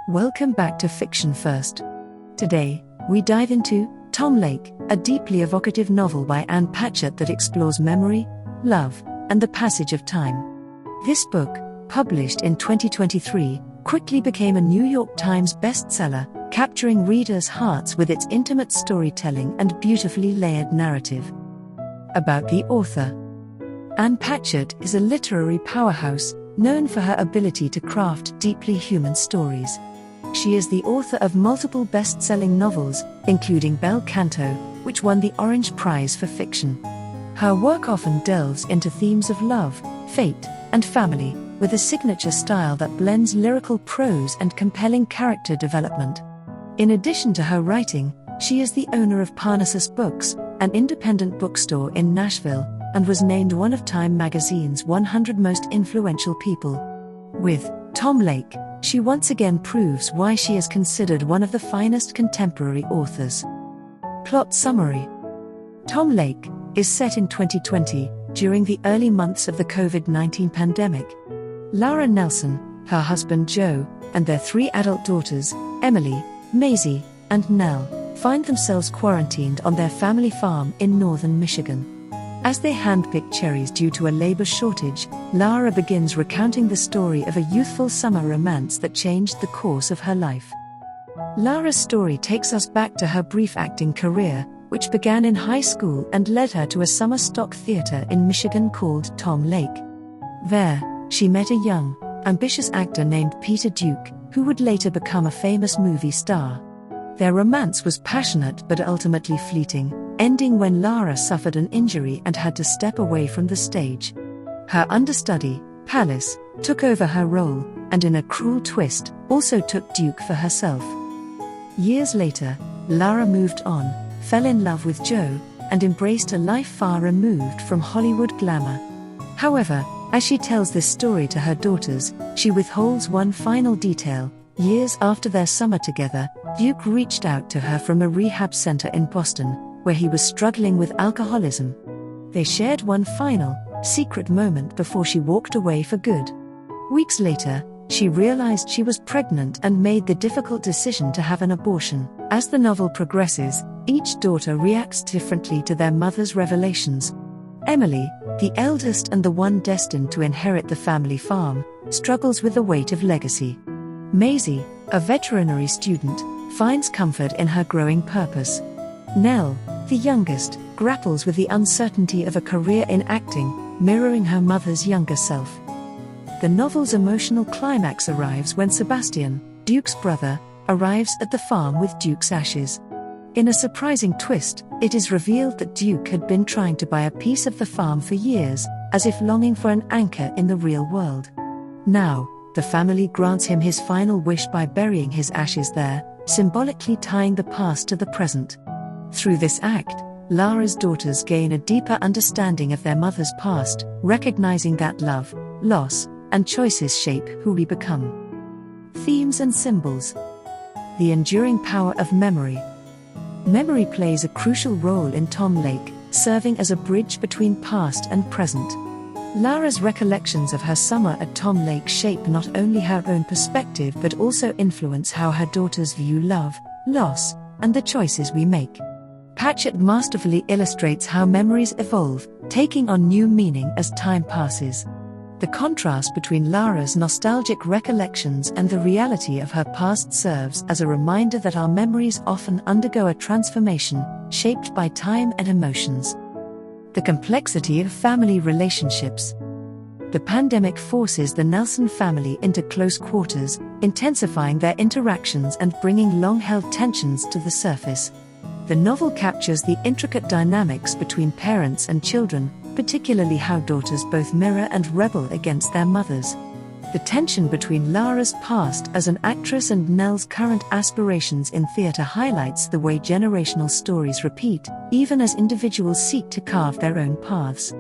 Welcome back to Fiction First. Today, we dive into Tom Lake, a deeply evocative novel by Ann Patchett that explores memory, love, and the passage of time. This book, published in 2023, quickly became a New York Times bestseller, capturing readers' hearts with its intimate storytelling and beautifully layered narrative. About the author. Ann Patchett is a literary powerhouse, known for her ability to craft deeply human stories. She is the author of multiple best-selling novels, including Bel Canto, which won the Orange Prize for Fiction. Her work often delves into themes of love, fate, and family, with a signature style that blends lyrical prose and compelling character development. In addition to her writing, she is the owner of Parnassus Books, an independent bookstore in Nashville, and was named one of Time magazine's 100 most influential people. With Tom Lake, she once again proves why she is considered one of the finest contemporary authors. Plot summary. Tom Lake is set in 2020, during the early months of the COVID-19 pandemic. Lara Nelson, her husband Joe, and their 3 adult daughters, Emily, Maisie, and Nell, find themselves quarantined on their family farm in northern Michigan. As they handpick cherries due to a labor shortage, Lara begins recounting the story of a youthful summer romance that changed the course of her life. Lara's story takes us back to her brief acting career, which began in high school and led her to a summer stock theater in Michigan called Tom Lake. There, she met a young, ambitious actor named Peter Duke, who would later become a famous movie star. Their romance was passionate but ultimately fleeting, ending when Lara suffered an injury and had to step away from the stage. Her understudy, Palace, took over her role, and in a cruel twist, also took Duke for herself. Years later, Lara moved on, fell in love with Joe, and embraced a life far removed from Hollywood glamour. However, as she tells this story to her daughters, she withholds one final detail. Years after their summer together, Duke reached out to her from a rehab center in Boston, where he was struggling with alcoholism. They shared one final, secret moment before she walked away for good. Weeks later, she realized she was pregnant and made the difficult decision to have an abortion. As the novel progresses, each daughter reacts differently to their mother's revelations. Emily, the eldest and the one destined to inherit the family farm, struggles with the weight of legacy. Maisie, a veterinary student, finds comfort in her growing purpose. Nell, the youngest, grapples with the uncertainty of a career in acting, mirroring her mother's younger self. The novel's emotional climax arrives when Sebastian, Duke's brother, arrives at the farm with Duke's ashes. In a surprising twist, it is revealed that Duke had been trying to buy a piece of the farm for years, as if longing for an anchor in the real world. Now, the family grants him his final wish by burying his ashes there, symbolically tying the past to the present. Through this act, Lara's daughters gain a deeper understanding of their mother's past, recognizing that love, loss, and choices shape who we become. Themes and symbols. The enduring power of memory. Memory plays a crucial role in Tom Lake, serving as a bridge between past and present. Lara's recollections of her summer at Tom Lake shape not only her own perspective but also influence how her daughters view love, loss, and the choices we make. Patchett masterfully illustrates how memories evolve, taking on new meaning as time passes. The contrast between Lara's nostalgic recollections and the reality of her past serves as a reminder that our memories often undergo a transformation, shaped by time and emotions. The complexity of family relationships. The pandemic forces the Nelson family into close quarters, intensifying their interactions and bringing long-held tensions to the surface. The novel captures the intricate dynamics between parents and children, particularly how daughters both mirror and rebel against their mothers. The tension between Lara's past as an actress and Nell's current aspirations in theater highlights the way generational stories repeat, even as individuals seek to carve their own paths.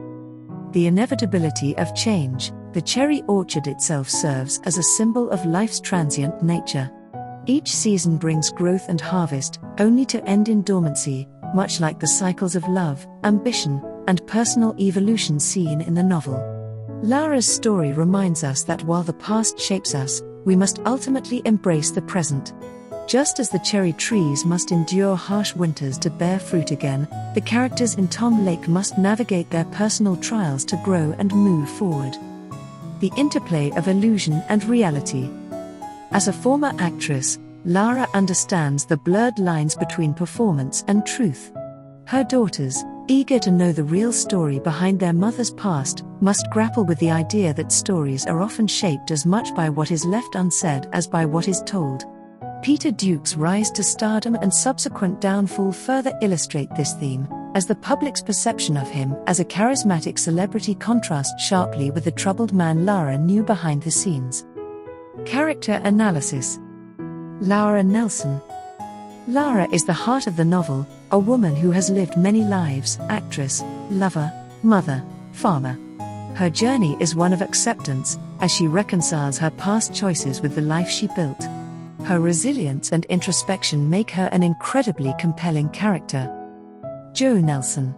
The inevitability of change. The cherry orchard itself serves as a symbol of life's transient nature. Each season brings growth and harvest, only to end in dormancy, much like the cycles of love, ambition, and personal evolution seen in the novel. Lara's story reminds us that while the past shapes us, we must ultimately embrace the present. Just as the cherry trees must endure harsh winters to bear fruit again, the characters in Tom Lake must navigate their personal trials to grow and move forward. The interplay of illusion and reality. As a former actress, Lara understands the blurred lines between performance and truth. Her daughters, eager to know the real story behind their mother's past, must grapple with the idea that stories are often shaped as much by what is left unsaid as by what is told. Peter Duke's rise to stardom and subsequent downfall further illustrate this theme, as the public's perception of him as a charismatic celebrity contrasts sharply with the troubled man Lara knew behind the scenes. Character analysis. Lara Nelson. Lara is the heart of the novel, a woman who has lived many lives: actress, lover, mother, farmer. Her journey is one of acceptance, as she reconciles her past choices with the life she built. Her resilience and introspection make her an incredibly compelling character. Joe Nelson.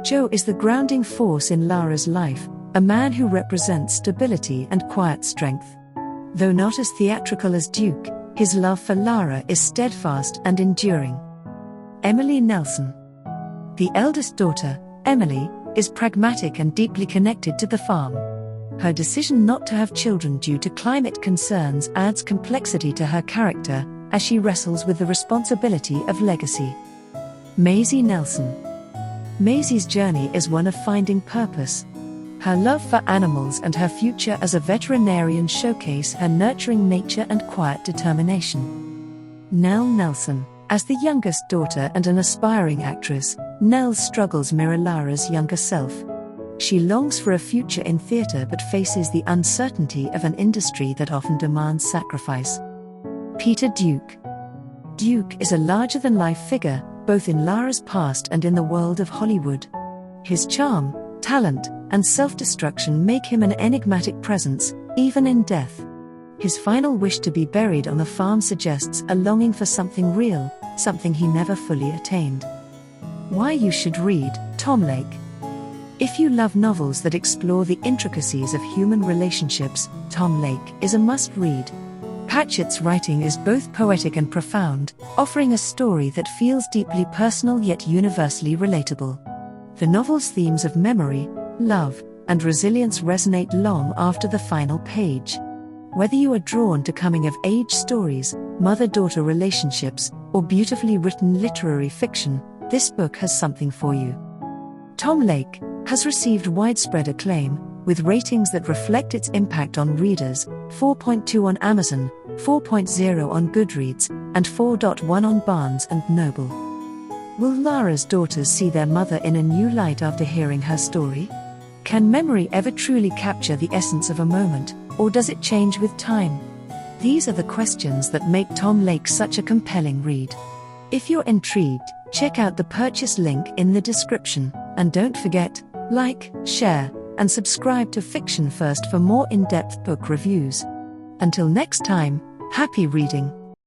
Joe is the grounding force in Lara's life, a man who represents stability and quiet strength. Though not as theatrical as Duke, his love for Lara is steadfast and enduring. Emily Nelson. The eldest daughter, Emily, is pragmatic and deeply connected to the farm. Her decision not to have children due to climate concerns adds complexity to her character, as she wrestles with the responsibility of legacy. Maisie Nelson. Maisie's journey is one of finding purpose. Her love for animals and her future as a veterinarian showcase her nurturing nature and quiet determination. Nell Nelson. As the youngest daughter and an aspiring actress, Nell's struggles mirror Lara's younger self. She longs for a future in theatre but faces the uncertainty of an industry that often demands sacrifice. Peter Duke. Duke is a larger-than-life figure, both in Lara's past and in the world of Hollywood. His charm, talent, and self-destruction make him an enigmatic presence, even in death. His final wish to be buried on the farm suggests a longing for something real, something he never fully attained. Why you should read Tom Lake. If you love novels that explore the intricacies of human relationships, Tom Lake is a must-read. Patchett's writing is both poetic and profound, offering a story that feels deeply personal yet universally relatable. The novel's themes of memory, love, and resilience resonate long after the final page. Whether you are drawn to coming-of-age stories, mother-daughter relationships, or beautifully written literary fiction, this book has something for you. Tom Lake has received widespread acclaim, with ratings that reflect its impact on readers: 4.2 on Amazon, 4.0 on Goodreads, and 4.1 on Barnes & Noble. Will Lara's daughters see their mother in a new light after hearing her story? Can memory ever truly capture the essence of a moment, or does it change with time? These are the questions that make Tom Lake such a compelling read. If you're intrigued, check out the purchase link in the description, and don't forget, like, share, and subscribe to Fiction First for more in-depth book reviews. Until next time, happy reading!